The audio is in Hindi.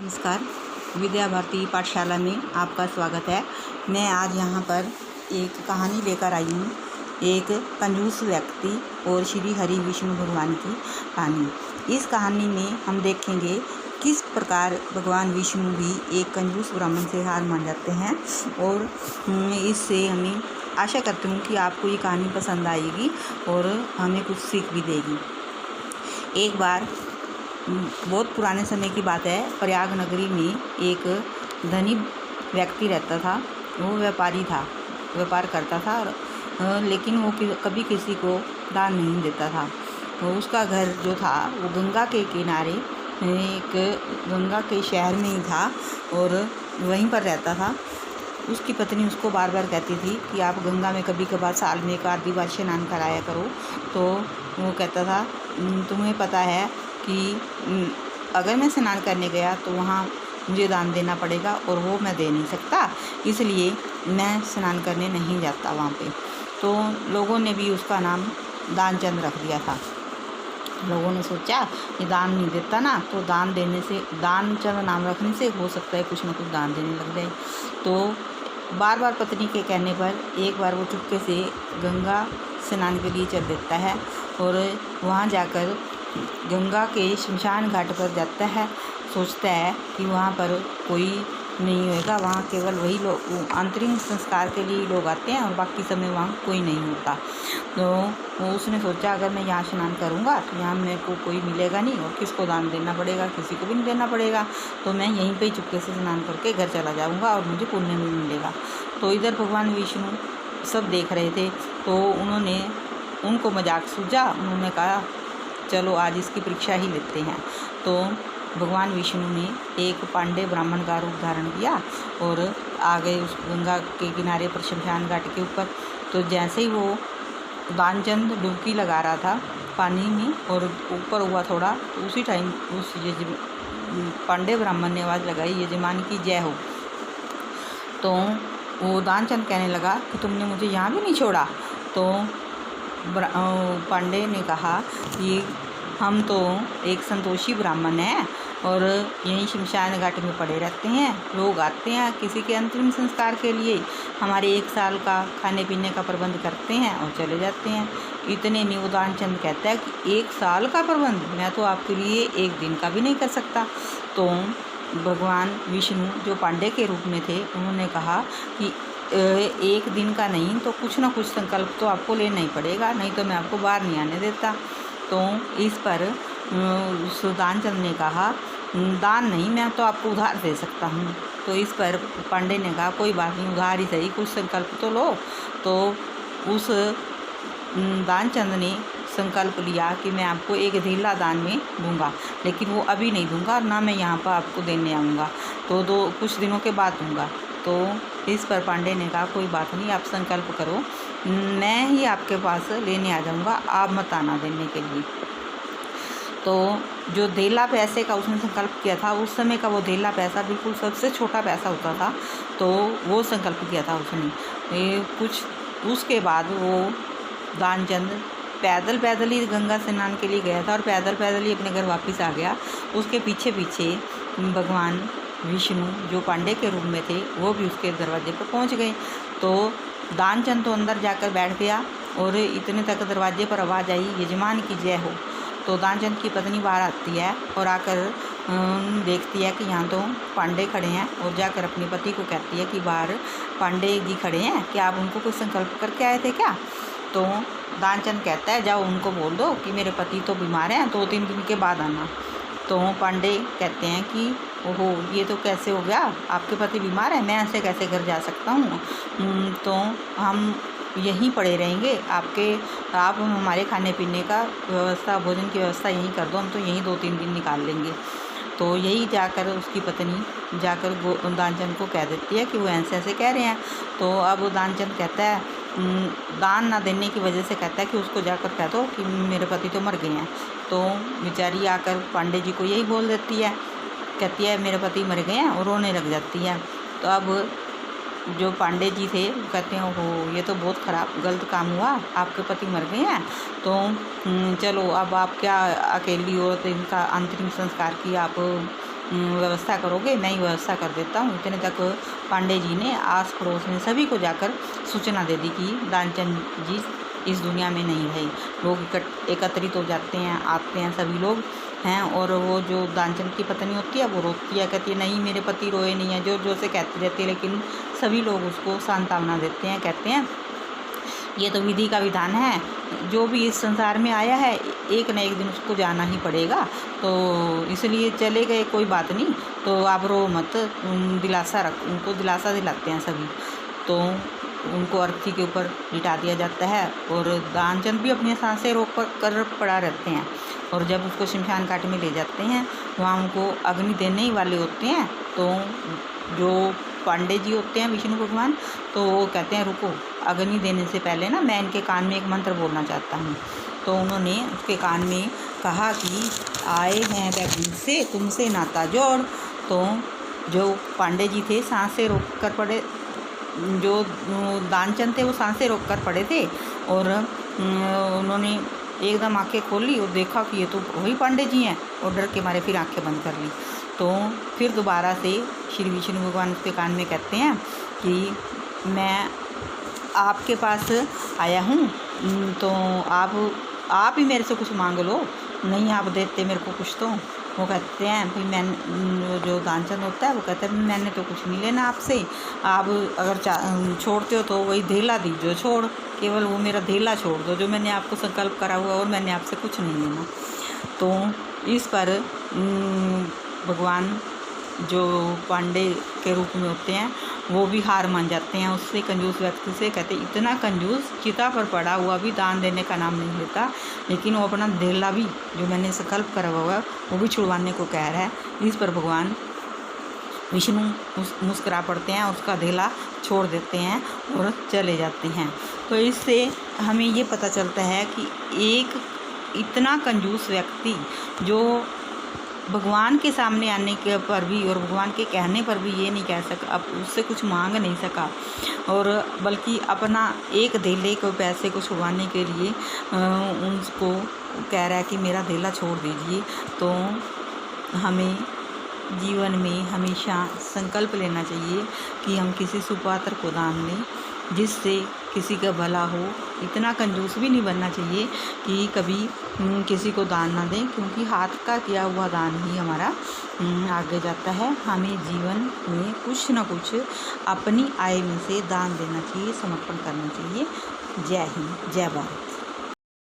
नमस्कार। विद्या भारती पाठशाला में आपका स्वागत है। मैं आज यहाँ पर एक कहानी लेकर आई हूँ, एक कंजूस व्यक्ति और श्री हरि विष्णु भगवान की कहानी। इस कहानी में हम देखेंगे किस प्रकार भगवान विष्णु भी एक कंजूस ब्राह्मण से हार मान जाते हैं, और इससे हमें आशा करती हूँ कि आपको ये कहानी पसंद आएगी और हमें कुछ सीख भी देगी। एक बार बहुत पुराने समय की बात है, प्रयाग नगरी में एक धनी व्यक्ति रहता था। वो व्यापारी था, व्यापार करता था, और लेकिन वो कभी किसी को दान नहीं देता था। तो उसका घर जो था वो गंगा के किनारे एक गंगा के शहर में ही था और वहीं पर रहता था। उसकी पत्नी उसको बार बार कहती थी कि आप गंगा में कभी कभार साल में एक आधी बार स्नान कराया करो। तो वो कहता था, तुम्हें पता है कि अगर मैं स्नान करने गया तो वहाँ मुझे दान देना पड़ेगा और वो मैं दे नहीं सकता, इसलिए मैं स्नान करने नहीं जाता वहाँ पे। तो लोगों ने भी उसका नाम दानचंद रख दिया था। लोगों ने सोचा ये दान नहीं देता ना, तो दान देने से, दानचंद नाम रखने से हो सकता है कुछ ना कुछ दान देने लग जाए। तो बार बार पत्नी के कहने पर एक बार वो चुपके से गंगा स्नान के लिए चल देता है और वहाँ जाकर गंगा के शमशान घाट पर जाता है। सोचता है कि वहाँ पर कोई नहीं होगा, वहाँ केवल वही लोग अंतरिम संस्कार के लिए लोग आते हैं और बाकी समय वहाँ कोई नहीं होता। तो उसने सोचा अगर मैं यहाँ स्नान करूँगा तो यहाँ मेरे को कोई मिलेगा नहीं और किसको दान देना पड़ेगा, किसी को भी नहीं देना पड़ेगा। तो मैं यहीं पे चुपके से स्नान करके घर चला जाऊँगा और मुझे पुण्य भी मिलेगा। तो इधर भगवान विष्णु सब देख रहे थे, तो उन्होंने उनको मजाक सूझा। उन्होंने कहा चलो आज इसकी परीक्षा ही लेते हैं। तो भगवान विष्णु ने एक पांडे ब्राह्मण का रूप धारण किया और आ गए उस गंगा के किनारे पर शमशान घाट के ऊपर। तो जैसे ही वो दानचंद डुबकी लगा रहा था पानी में और ऊपर हुआ थोड़ा, तो उसी टाइम उस पांडे ब्राह्मण ने आवाज़ लगाई, यजमान की जय हो। तो वो दानचंद कहने लगा कि तुमने मुझे यहाँ भी नहीं छोड़ा। तो पांडे ने कहा कि हम तो एक संतोषी ब्राह्मण हैं और यहीं शमशान घाट में पड़े रहते हैं। लोग आते हैं किसी के अंतिम संस्कार के लिए, हमारे एक साल का खाने पीने का प्रबंध करते हैं और चले जाते हैं। इतने में वो दानचंद कहता है कि एक साल का प्रबंध, मैं तो आपके लिए एक दिन का भी नहीं कर सकता। तो भगवान विष्णु जो पांडे के रूप में थे, उन्होंने कहा कि एक दिन का नहीं तो कुछ ना कुछ संकल्प तो आपको लेना ही पड़ेगा, नहीं तो मैं आपको बाहर नहीं आने देता। तो इस पर दानचंद ने कहा दान नहीं, मैं तो आपको उधार दे सकता हूँ। तो इस पर पांडे ने कहा कोई बात नहीं, उधार ही सही, कुछ संकल्प तो लो। तो उस दानचंद ने संकल्प लिया कि मैं आपको एक धेला दान में दूंगा, लेकिन वो अभी नहीं दूंगा और ना मैं यहाँ पर आपको देने आऊँगा, तो कुछ दिनों के बाद दूंगा। तो इस पर पांडे ने कहा कोई बात नहीं, आप संकल्प करो, मैं ही आपके पास लेने आ जाऊँगा, आप मत आना देने के लिए। तो जो धेला पैसे का उसने संकल्प किया था, उस समय का वो धेला पैसा बिल्कुल सबसे छोटा पैसा होता था, तो वो संकल्प किया था उसने। कुछ उसके बाद वो दानचंद पैदल ही गंगा स्नान के लिए गया था और पैदल ही अपने घर वापस आ गया। उसके पीछे पीछे भगवान विष्णु जो पांडे के रूप में थे, वो भी उसके दरवाजे पर पहुंच गए। तो दानचंद तो अंदर जाकर बैठ गया और इतने तक दरवाजे पर आवाज़ आई, यजमान की जय हो। तो दानचंद की पत्नी बाहर आती है और आकर देखती है कि यहाँ तो पांडे खड़े हैं, और जाकर अपने पति को कहती है कि बाहर पांडे जी खड़े हैं, क्या आप उनको कुछ संकल्प करके आए थे क्या? तो दानचंद कहता है जाओ उनको बोल दो कि मेरे पति तो बीमार हैं, 2-3 दिन के बाद आना। तो पांडे कहते हैं कि ओहो ये तो कैसे हो गया, आपके पति बीमार है, मैं ऐसे कैसे घर जा सकता हूँ, तो हम यहीं पड़े रहेंगे, आप हमारे खाने पीने का व्यवस्था, भोजन की व्यवस्था यहीं कर दो, हम तो यहीं 2-3 दिन निकाल लेंगे। तो यही जाकर उसकी पत्नी जाकर दानचंद को कह देती है कि वो ऐसे कह रहे हैं। तो अब दानचंद कहता है दान ना देने की वजह से कहता है कि उसको जाकर कह दो कि मेरे पति तो मर गए हैं। तो बेचारी आकर पांडे जी को यही बोल देती है, कहती है मेरे पति मर गए हैं, और रोने लग जाती है। तो अब जो पांडे जी थे वो कहते हैं ओहो ये तो बहुत ख़राब गलत काम हुआ, आपके पति मर गए हैं, तो चलो अब आप क्या अकेली हो, तो इनका अंतिम संस्कार की आप व्यवस्था करोगे? नहीं, व्यवस्था कर देता हूँ। इतने तक पांडे जी ने आस पड़ोस में सभी को जाकर सूचना दे दी कि दानचंद जी इस दुनिया में नहीं रहे। लोग एकत्रित हो जाते हैं, आते हैं सभी लोग हैं, और वो जो दानचंद की पत्नी होती है वो रोती है, कहती है नहीं मेरे पति रोए नहीं है, जोर जोर से कहती रहती है, लेकिन सभी लोग उसको सांत्वना देते हैं, कहते हैं ये तो विधि का विधान है, जो भी इस संसार में आया है एक न एक दिन उसको जाना ही पड़ेगा, तो इसलिए चले गए कोई बात नहीं, तो आप रो मत, उनको दिलासा दिलाते हैं सभी। तो उनको अर्थी के ऊपर लिटा दिया जाता है, और दानचंद भी अपनी सांसें रोक कर पड़ा रहते हैं। और जब उसको शमशान घाट में ले जाते हैं, वहाँ उनको अग्नि देने ही वाले होते हैं, तो जो पांडे जी होते हैं विष्णु भगवान, तो वो कहते हैं रुको, अग्नि देने से पहले ना मैं इनके कान में एक मंत्र बोलना चाहता हूँ। तो उन्होंने उसके कान में कहा कि आए हैं बैकुंठ से तुमसे नाता जोड़। तो जो पांडे जी थे सांसें रोक कर पड़े, जो दानचंद थे वो सांसें रोक कर पड़े थे, और उन्होंने एकदम आंखें खोली और देखा कि ये तो वही पांडे जी हैं, और डर के मारे फिर आंखें बंद कर ली। तो फिर दोबारा से श्री विष्णु भगवान उसके कान में कहते हैं कि मैं आपके पास आया हूँ, तो आप ही मेरे से कुछ मांग लो, नहीं आप देते मेरे को कुछ। तो वो कहते हैं भाई मैं, जो दानचंद होता है वो कहता है मैंने तो कुछ नहीं लेना आपसे, आप अगर छोड़ते हो तो वही धेला दीजिए, छोड़ केवल वो मेरा धेला छोड़ दो जो मैंने आपको संकल्प करा हुआ, और मैंने आपसे कुछ नहीं लेना। तो इस पर भगवान जो पांडे के रूप में होते हैं वो भी हार मान जाते हैं उससे, कंजूस व्यक्ति से। कहते इतना कंजूस, चिता पर पड़ा हुआ भी दान देने का नाम नहीं लेता, लेकिन वो अपना धेला भी जो मैंने संकल्प करा हुआ है वो भी छुड़वाने को कह रहा है। इस पर भगवान विष्णु मुस्कुरा पड़ते हैं, उसका धेला छोड़ देते हैं और चले जाते हैं। तो इससे हमें ये पता चलता है कि एक इतना कंजूस व्यक्ति जो भगवान के सामने आने के पर भी और भगवान के कहने पर भी ये नहीं कह सका, अब उससे कुछ मांग नहीं सका, और बल्कि अपना एक धेले को पैसे को छुड़वाने के लिए उनको कह रहा है कि मेरा धेला छोड़ दीजिए। तो हमें जीवन में हमेशा संकल्प लेना चाहिए कि हम किसी सुपात्र को दान दें जिससे किसी का भला हो। इतना कंजूस भी नहीं बनना चाहिए कि कभी किसी को दान ना दें, क्योंकि हाथ का किया हुआ दान ही हमारा आगे जाता है। हमें जीवन में कुछ ना कुछ अपनी आय में से दान देना चाहिए, समर्पण करना चाहिए। जय हिंद, जय भारत।